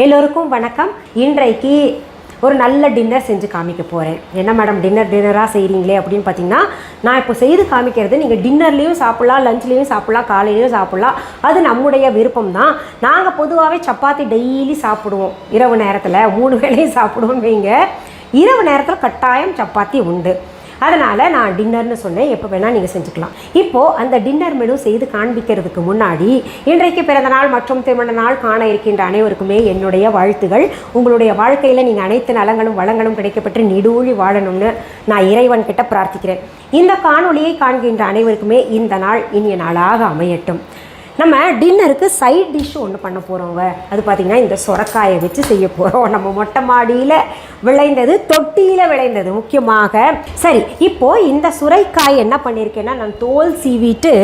எல்லோருக்கும் வணக்கம். இன்றைக்கு ஒரு நல்ல டின்னர் செஞ்சு காமிக்க போகிறேன். என்ன மேடம் டின்னராக செய்கிறீங்களே அப்படின்னு பார்த்தீங்கன்னா, நான் இப்போ செய்து காமிக்கிறது நீங்கள் டின்னர்லேயும் சாப்பிட்லாம், லஞ்ச்லேயும் சாப்பிட்லாம், காலையிலையும் சாப்பிட்லாம். அது நம்முடைய விருப்பம் தான். நாங்கள் பொதுவாகவே சப்பாத்தி டெய்லி சாப்பிடுவோம். இரவு நேரத்தில் 3 வேளையும் சாப்பிடுவோம் வைங்க. இரவு நேரத்தில் கட்டாயம் சப்பாத்தி உண்டு. அதனால் நான் டின்னர்னு சொன்னேன். எப்போ வேணால் நீங்கள் செஞ்சுக்கலாம். இப்போது அந்த டின்னர் மெனு செய்து காண்பிக்கிறதுக்கு முன்னாடி இன்றைக்கு பிறந்த நாள் மற்றும் திருமண நாள் காண இருக்கின்ற அனைவருக்குமே என்னுடைய வாழ்த்துகள். உங்களுடைய வாழ்க்கையில் நீங்கள் அனைத்து நலங்களும் வளங்களும் கிடைக்கப்பட்டு நீடூழி வாழணும்னு நான் இறைவன்கிட்ட பிரார்த்திக்கிறேன். இந்த காணொலியை காண்கின்ற அனைவருக்குமே இந்த நாள் இனிய நாளாக அமையட்டும். நம்ம டின்னருக்கு சைட் டிஷ் ஒன்று பண்ண போகிறோங்க. அது பார்த்திங்கன்னா இந்த சொரக்காயை வச்சு செய்ய போகிறோம். நம்ம மொட்டை மாடியில் விளைந்தது, தொட்டியில் விளைந்தது முக்கியமாக. சரி, இப்போது இந்த சுரைக்காய் என்ன பண்ணியிருக்கேன்னா, நான் தோல் சீவிட்டு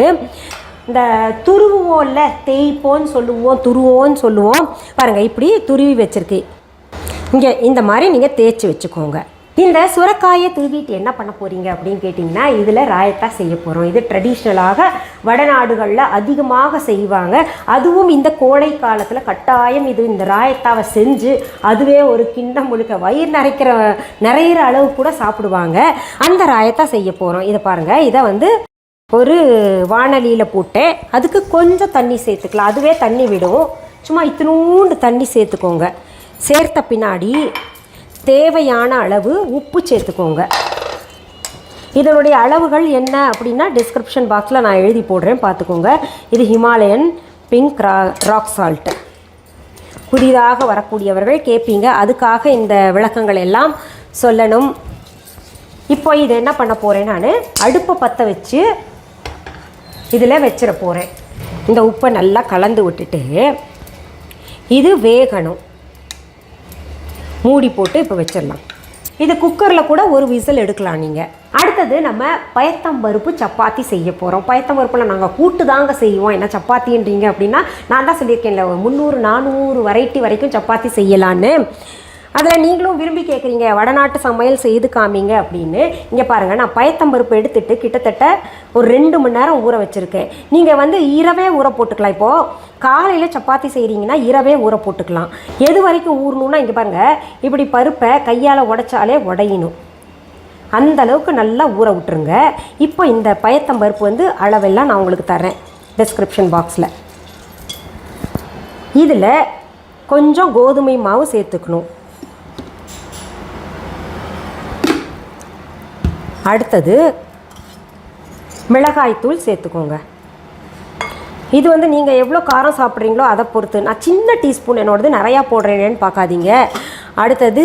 இந்த துருவோம்ல, தேய்ப்போன்னு சொல்லுவோம், துருவோன்னு சொல்லுவோம் பாருங்கள், இப்படி துருவி வச்சுருக்கு. இங்கே இந்த மாதிரி நீங்கள் தேய்ச்சி வச்சுக்கோங்க. இந்த சுரைக்காயை துருவிட்டு என்ன பண்ண போகிறீங்க அப்படின்னு கேட்டிங்கன்னா, இதில் ராயத்தா செய்ய போகிறோம். இது ட்ரெடிஷ்னலாக வடநாடுகளில் அதிகமாக செய்வாங்க. அதுவும் இந்த கோடை காலத்தில் கட்டாயம் இந்த ராயத்தாவை செஞ்சு அதுவே ஒரு கிண்ணம் முழுக்க வயிறு நிறையிற அளவு கூட சாப்பிடுவாங்க. அந்த ராயத்தா செய்ய போகிறோம். இதை பாருங்கள், இதை ஒரு வாணலியில் போட்டு அதுக்கு கொஞ்சம் தண்ணி சேர்த்துக்கலாம். அதுவே தண்ணி விடும். சும்மா இத்தினூண்டு தண்ணி சேர்த்துக்கோங்க. சேர்த்த பின்னாடி தேவையான அளவு உப்பு சேர்த்துக்கோங்க. இதனுடைய அளவுகள் என்ன அப்படின்னா டிஸ்கிரிப்ஷன் பாக்ஸில் நான் எழுதி போடுறேன், பார்த்துக்கோங்க. இது ஹிமாலயன் பிங்க் ராக் சால்ட்டு. புதிதாக வரக்கூடியவர்கள் கேட்பீங்க, அதுக்காக இந்த விளக்கங்கள் எல்லாம் சொல்லணும். இப்போ இது என்ன பண்ண போகிறேன், நான் அடுப்பை பற்ற வச்சு இதில் வச்சிட போகிறேன். இந்த உப்பை நல்லா கலந்து விட்டுட்டு இது வேகணும். மூடி போட்டு இப்போ வச்சிடலாம். இது குக்கரில் கூட ஒரு விசில் எடுக்கலாம் நீங்கள். அடுத்தது நம்ம பயத்தம்பருப்பு சப்பாத்தி செய்ய போகிறோம். பயத்தம்பருப்பில் நாங்கள் கூட்டு தாங்க செய்வோம். என்ன சப்பாத்தின்றீங்க அப்படின்னா, நான் தான் சொல்லியிருக்கேன்ல 300-400 வெரைட்டி வரைக்கும் சப்பாத்தி செய்யலான்னு. அதில் நீங்களும் விரும்பி கேட்குறீங்க வடநாட்டு சமையல் செய்து காமிங்க அப்படின்னு. இங்கே பாருங்கள், நான் பயத்தம்பருப்பு எடுத்துகிட்டு கிட்டத்தட்ட ஒரு 2 மணி நேரம் ஊற வச்சுருக்கேன். நீங்கள் இரவே ஊற போட்டுக்கலாம். இப்போது காலையில் சப்பாத்தி செய்கிறீங்கன்னா இரவே ஊற போட்டுக்கலாம். எது வரைக்கும் ஊறணுன்னா, இங்கே பாருங்கள், இப்படி பருப்பை கையால் உடைச்சாலே உடையணும். அந்தளவுக்கு நல்லா ஊற விட்டுருங்க. இப்போ இந்த பயத்தம்பருப்பு அளவெல்லாம் நான் உங்களுக்கு தரேன் டிஸ்கிரிப்ஷன் பாக்ஸில். இதில் கொஞ்சம் கோதுமை மாவு சேர்த்துக்கணும். அடுத்தது மிளகாய்த்தூள் சேர்த்துக்கோங்க. இது நீங்கள் எவ்வளோ காரம் சாப்பிட்றீங்களோ அதை பொறுத்து. நான் சின்ன டீஸ்பூன் என்னோடது நிறையா போடுறேன்னு பார்க்காதீங்க. அடுத்தது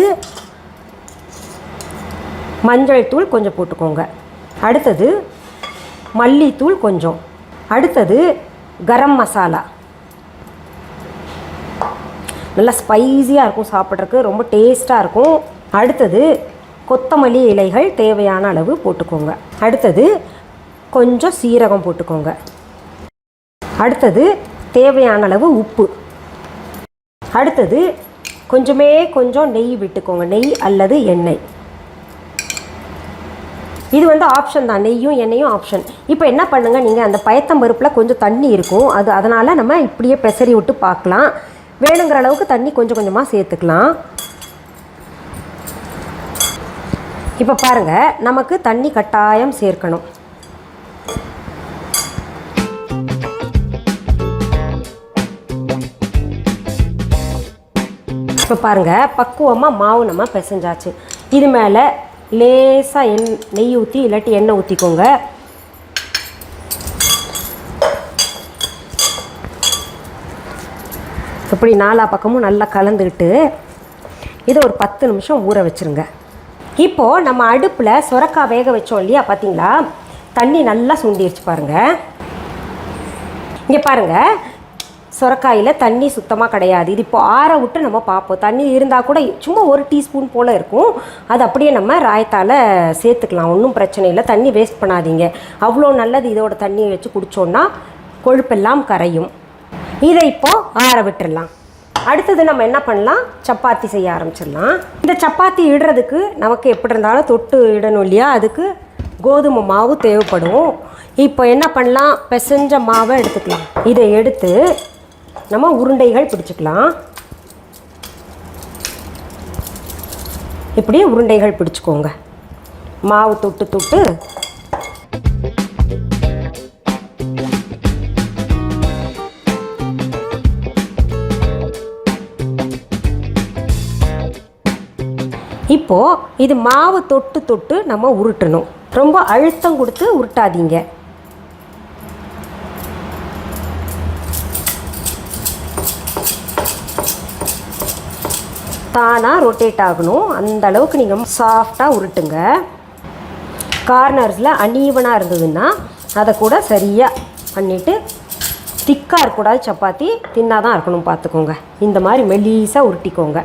மஞ்சள் தூள் கொஞ்சம் போட்டுக்கோங்க. அடுத்தது மல்லித்தூள் கொஞ்சம். அடுத்தது கரம் மசாலா. நல்லா ஸ்பைஸியாக இருக்கும், சாப்பிட்றதுக்கு ரொம்ப டேஸ்ட்டாக இருக்கும். அடுத்தது கொத்தமல்லி இலைகள் தேவையான அளவு போட்டுக்கோங்க. அடுத்தது கொஞ்சம் சீரகம் போட்டுக்கோங்க. அடுத்தது தேவையான அளவு உப்பு. அடுத்தது கொஞ்சம் நெய் விட்டுக்கோங்க. நெய் அல்லது எண்ணெய். இது ஆப்ஷன் தான், நெய்யும் எண்ணெயும் ஆப்ஷன். இப்போ என்ன பண்ணுங்கள், நீங்கள் அந்த பயத்தம்பருப்பில் கொஞ்சம் தண்ணி இருக்கும், அதனால் நம்ம இப்படியே பெசரி விட்டு பார்க்கலாம். வேணுங்கிற அளவுக்கு தண்ணி கொஞ்சமாக சேர்த்துக்கலாம். இப்போ பாருங்கள், நமக்கு தண்ணி கட்டாயம் சேர்க்கணும். இப்போ பாருங்கள், பக்குவமாக மாவு நம்ம பிசைஞ்சாச்சு. இது மேலே லேசாக நெய் ஊற்றி இல்லாட்டி எண்ணெய் ஊற்றிக்கோங்க. இப்படி 4 பக்கமும் நல்லா கலந்துக்கிட்டு இதை ஒரு 10 நிமிஷம் ஊற வச்சுருங்க. இப்போது நம்ம அடுப்பில் சுரைக்காய் வேக வச்சோம் இல்லையா, பார்த்தீங்களா, தண்ணி நல்லா சுண்டிடுச்சு பாருங்கள். இங்கே பாருங்கள், சுரைக்காயில் தண்ணி சுத்தமாக கிடையாது. இது இப்போ ஆற விட்டு நம்ம பார்ப்போம். தண்ணி இருந்தால் கூட சும்மா 1 டீஸ்பூன் போல் இருக்கும். அது அப்படியே நம்ம ராயத்தால் சேர்த்துக்கலாம், ஒன்றும் பிரச்சனை இல்லை. தண்ணி வேஸ்ட் பண்ணாதீங்க, அவ்வளோ நல்லது. இதோட தண்ணியை வச்சு குடித்தோன்னா கொழுப்பெல்லாம் கரையும். இதை இப்போது ஆற விட்டுடலாம். அடுத்தது நம்ம என்ன பண்ணலாம், சப்பாத்தி செய்ய ஆரம்பிச்சிடலாம். இந்த சப்பாத்தி இடுறதுக்கு நமக்கு எப்படி இருந்தாலும் தொட்டு இடணும் இல்லையா, அதுக்கு கோதுமை மாவு தேவைப்படும். இப்போ என்ன பண்ணலாம், பிசைஞ்ச மாவை எடுத்துக்கலாம். இதை எடுத்து நம்ம உருண்டைகள் பிடிச்சிக்கலாம். இப்படி உருண்டைகள் பிடிச்சிக்கோங்க. மாவு தொட்டு தொட்டு இப்போது இது மாவு தொட்டு தொட்டு நம்ம உருட்டணும். ரொம்ப அழுத்தம் கொடுத்து உருட்டாதீங்க. தானாக ரொட்டேட் ஆகணும். அந்த அளவுக்கு நீங்கள் சாஃப்டாக உருட்டுங்க. கார்னர்ஸில் அன்ஈவனாக இருந்ததுன்னா அதை கூட சரியாக பண்ணிவிட்டு, திக்காக இருக்கக்கூடாது. சப்பாத்தி தின்னாக தான் இருக்கணும் பார்த்துக்கோங்க. இந்த மாதிரி மெல்லிசாக உருட்டிக்கோங்க.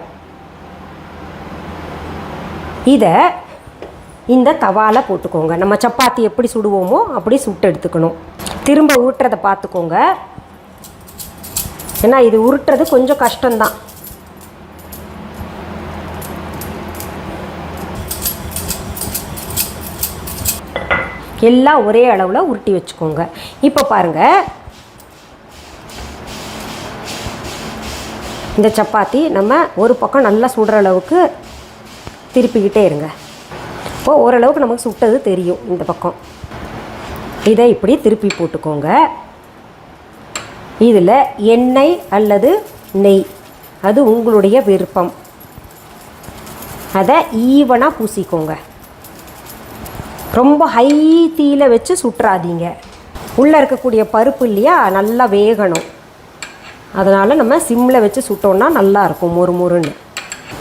இதை இந்த தவாவில் போட்டுக்கோங்க. நம்ம சப்பாத்தி எப்படி சுடுவோமோ அப்படி சுட்டு எடுத்துக்கணும். திரும்ப உருட்டுறதை பார்த்துக்கோங்க. ஏன்னா இது உருட்டுறது கொஞ்சம் கஷ்டம்தான். எல்லாம் ஒரே அளவில் உருட்டி வச்சுக்கோங்க. இப்போ பாருங்கள், இந்த சப்பாத்தி நம்ம ஒரு பக்கம் நல்லா சுடுற அளவுக்கு திருப்பிக்கிட்டே இருங்க. இப்போது ஓரளவுக்கு நமக்கு சுட்டது தெரியும். இந்த பக்கம் இதை இப்படி திருப்பி போட்டுக்கோங்க. இதில் எண்ணெய் அல்லது நெய், அது உங்களுடைய விருப்பம். அதை ஈவனாக பூசிக்கோங்க. ரொம்ப ஹை தீயில வச்சு சுட்டுறாதீங்க. உள்ளே இருக்கக்கூடிய பருப்பு இல்லையா, நல்லா வேகணும். அதனால் நம்ம சிம்மில் வச்சு சுட்டோன்னா நல்லாயிருக்கும், மொறு மொறுன்னு.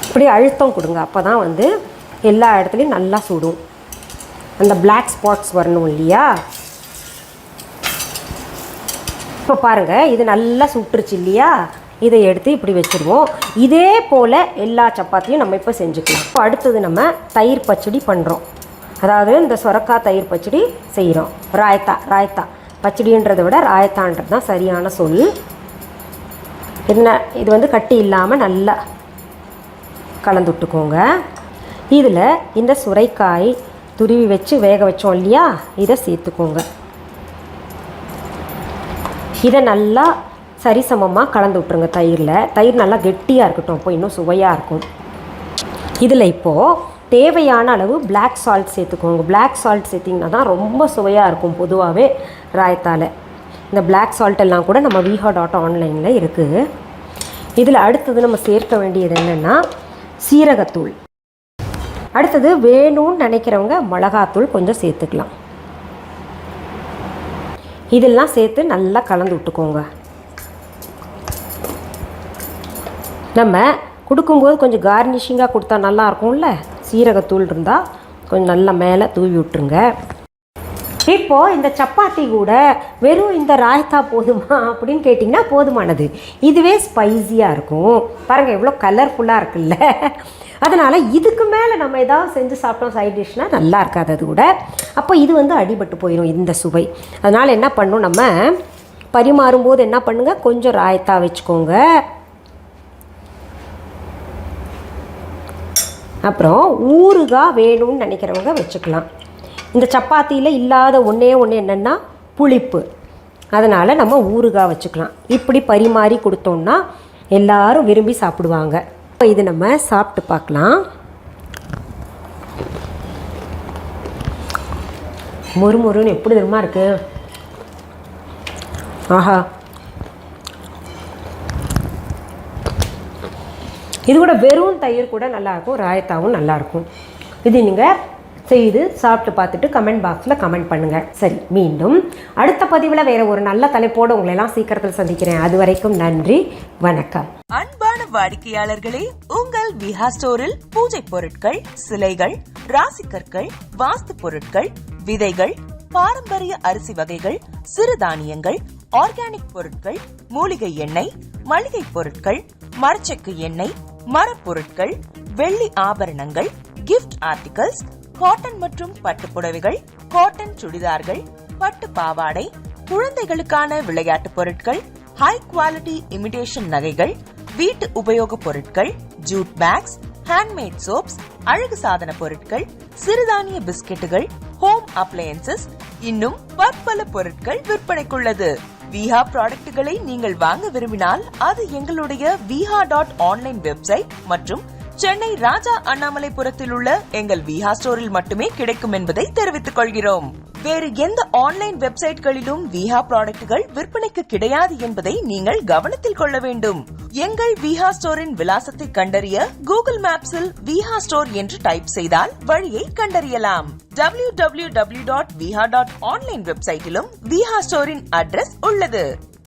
இப்படி அழுத்தம் கொடுங்க. அப்போ தான் வந்து எல்லா இடத்துலையும் நல்லா சுடும். அந்த பிளாக் ஸ்பாட்ஸ் வரணும் இல்லையா. இப்போ பாருங்கள், இது நல்லா சுட்டுருச்சு இல்லையா. இதை எடுத்து இப்படி வச்சுருவோம். இதே போல் எல்லா சப்பாத்தியும் நம்ம இப்போ செஞ்சுக்கலாம். இப்போ அடுத்தது நம்ம தயிர் பச்சடி பண்ணுறோம். அதாவது இந்த சொரக்காய் தயிர் பச்சடி செய்கிறோம். ராயத்தா பச்சடின்றதை விட ராயத்தான்றது தான் சரியான சொல். இது வந்து கட்டி இல்லாமல் நல்லா கலந்து விட்டுக்கோங்க. இதில் இந்த சுரைக்காய் துருவி வச்சு வேக வச்சோம் இல்லையா, இதை சேர்த்துக்கோங்க. இதை நல்லா சரிசமமாக கலந்து விட்ருங்க தயிரில். தயிர் நல்லா கெட்டியாக இருக்கட்டும், அப்போ இன்னும் சுவையாக இருக்கும். இதில் இப்போது தேவையான அளவு பிளாக் சால்ட் சேர்த்துக்கோங்க. பிளாக் சால்ட் சேர்த்திங்கன்னா தான் ரொம்ப சுவையாக இருக்கும் பொதுவாகவே ராயத்தால். இந்த பிளாக் சால்ட் எல்லாம் கூட நம்ம viha.online இருக்குது. இதில் அடுத்தது நம்ம சேர்க்க வேண்டியது என்னென்னா சீரகத்தூள். அடுத்தது வேணும்னு நினைக்கிறவங்க மிளகாத்தூள் கொஞ்சம் சேர்த்துக்கலாம். இதெல்லாம் சேர்த்து நல்லா கலந்து விட்டுக்கோங்க. நம்ம கொடுக்கும்போது கொஞ்சம் கார்னிஷிங்காக கொடுத்தா நல்லாயிருக்கும்ல. சீரகத்தூள் இருந்தால் கொஞ்சம் நல்லா மேலே தூவி விட்டுருங்க. இப்போது இந்த சப்பாத்தி கூட வெறும் இந்த ராயத்தா போதுமா அப்படின்னு கேட்டிங்கன்னா போதுமானது. இதுவே ஸ்பைஸியாக இருக்கும். பாருங்கள் எவ்வளோ கலர்ஃபுல்லாக இருக்குல்ல. அதனால் இதுக்கு மேலே நம்ம ஏதாவது செஞ்சு சாப்பிட்டோம் சைட் டிஷ்னால் நல்லா இருக்காது அது கூட. அப்போ இது வந்து அடிபட்டு போயிடும் இந்த சுவை. அதனால் என்ன பண்ணணும், நம்ம பரிமாறும்போது என்ன பண்ணுங்கள், கொஞ்சம் ராயத்தா வச்சுக்கோங்க. அப்புறம் ஊறுகாய் வேணும்னு நினைக்கிறவங்க வச்சுக்கலாம். இந்த சப்பாத்தியில் இல்லாத ஒன்றே என்னென்னா புளிப்பு. அதனால் நம்ம ஊறுகாய் வச்சுக்கலாம். இப்படி பரிமாறி கொடுத்தோம்னா எல்லாரும் விரும்பி சாப்பிடுவாங்க. இப்போ இது நம்ம சாப்பிட்டு பார்க்கலாம். மொறுமொறுன்னு எப்படி தெரியுமா இருக்குது. ஆஹா, இது கூட வெறும் தயிர் கூட நல்லாயிருக்கும், ராயத்தாவும் நல்லாயிருக்கும். இது நீங்கள் செய்து சாப்பிட்டு பார்த்துட்டு கமெண்ட் பாக்ஸில் கமெண்ட் பண்ணுங்கள். சரி, மீண்டும் அடுத்த பதிவில் வேறு ஒரு நல்ல தலைப்போடு உங்களை எல்லாம் சீக்கிரத்தில் சந்திக்கிறேன். அது வரைக்கும் நன்றி, வணக்கம். அன்பான வாடிக்கையாளர்களே, உங்கள் விஹா ஸ்டோரில் பூஜை பொருட்கள், சிலைகள், ராசிக்கற்கள், வாஸ்து பொருட்கள், விதைகள், பாரம்பரிய அரிசி வகைகள், சிறுதானியங்கள், ஆர்கானிக் பொருட்கள், மூலிகை எண்ணெய், மளிகை பொருட்கள், மரச்செக்கு எண்ணெய், மரப்பொருட்கள், வெள்ளி ஆபரணங்கள், கிஃப்ட் ஆர்டிகல்ஸ், காட்டன் மற்றும் பட்டு புடவைகள், காட்டன் சுடிதார்கள், பட்டு பாவாடை, குழந்தைகளுக்கான விளையாட்டு பொருட்கள், ஹை குவாலிட்டி இமிடேஷன் நகைகள், வீட்டு உபயோக பொருட்கள், ஜூட் பேக்ஸ், ஹேண்ட்மேட் சோப்ஸ், அழகு சாதன பொருட்கள், சிறுதானிய பிஸ்கெட்டுகள், ஹோம் அப்ளையன்சஸ், இன்னும் பற்பல பொருட்கள் விற்பனைக்குள்ளது. விஹா ப்ராடக்ட்களை நீங்கள் வாங்க விரும்பினால் அது எங்களுடைய viha.online வெப்சைட் மற்றும் சென்னை ராஜா அண்ணாமலைபுரத்தில் உள்ள எங்கள் விஹா ஸ்டோரில் மட்டுமே கிடைக்கும் என்பதை தெரிவித்துக் கொள்கிறோம். வேறு எந்த ஆன்லைன் வெப்சைட்களிலும் விஹா ப்ராடக்ட்கள் விற்பனைக்கு கிடையாது என்பதை நீங்கள் கவனத்தில் கொள்ள வேண்டும். எங்கள் விஹா ஸ்டோரின் விலாசத்தை கண்டறிய கூகுள் மேப்ஸில் விஹா ஸ்டோர் என்று டைப் செய்தால் வழியை கண்டறியலாம். www.viha.online வெப்சைட்டிலும் விஹா ஸ்டோரின் அட்ரஸ் உள்ளது.